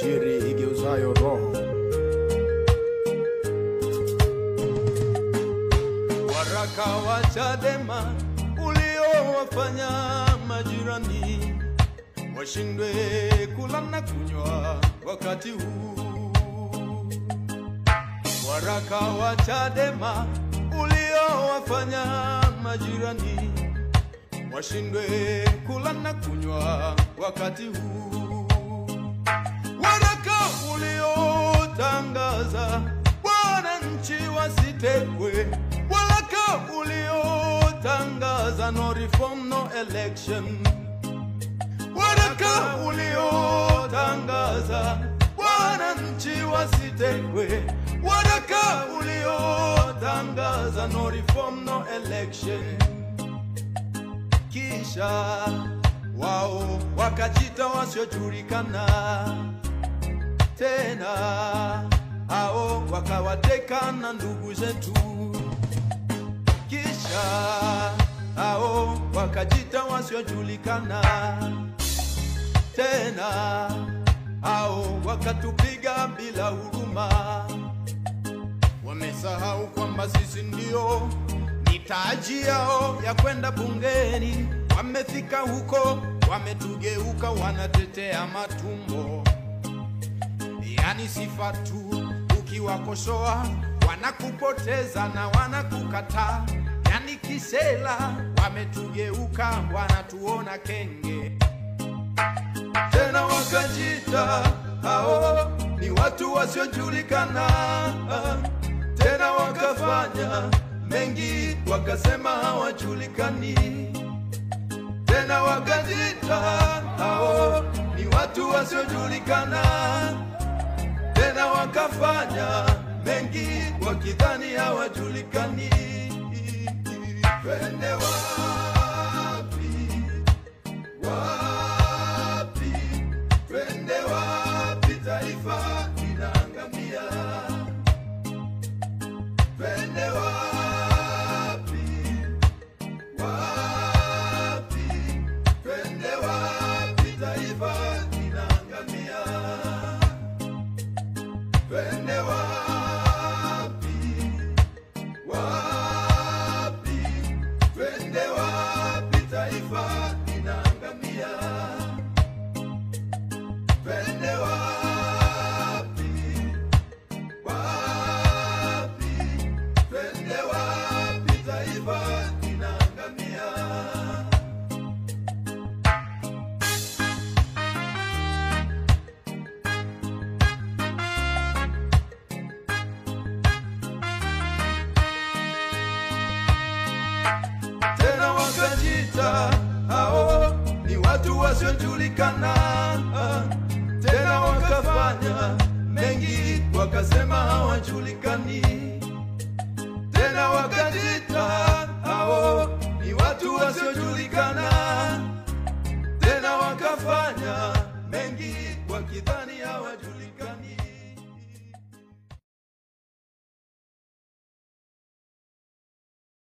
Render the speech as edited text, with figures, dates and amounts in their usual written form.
injili igeuzayo roho. Waraka wa Chadema uliowafanya majirani washindwe kula na kunywa wakati huu. Waraka wa Chadema uliowafanya majirani washindwe kula na kunywa wakati huu. Waraka uliotangaza wananchi wasitekwe. Waraka uliotangaza no reform no election. Waraka uliotangaza wananchi wasitekwe. Waraka uliotangaza no reform no election. Kisha wao wakajita wasiojulikana tena, hao wakawateka na ndugu zetu. Kisha hao wakajita wasiojulikana tena, hao wakatupiga bila huruma. Wamesahau kwamba sisi ndio ni taji yao ya kwenda bungeni. Wamefika huko, wametugeuka, wanatetea matumbo. Yani sifa tu, ukiwakosoa wanakupoteza na wanakukataa. Yani kisela, wametugeuka, wanatuona kenge. Tena wakajita hao ni watu wasiojulikana. Tena wakafanya mengi, wakasema hawajulikani. Tena wakajita hao ni watu wasiojulikana. Tena wakafanya mengi, wakidhani hawajulikani. Twende wapi? Wapi? Twende wapi? Taifa linaangamia. Twende wapi? Wapi? Twende wapi? Taifa linaangamia. Twende wapi? Wapi? Twende wapi? Taifa linaangamia. Twende wapi? Wapi? Twende wapi? Taifa linaangamia. Tena wakajita hao ni watu wasiojulikana. Tena wakafanya mengi, wakasema hawajulikani. Tena wakajita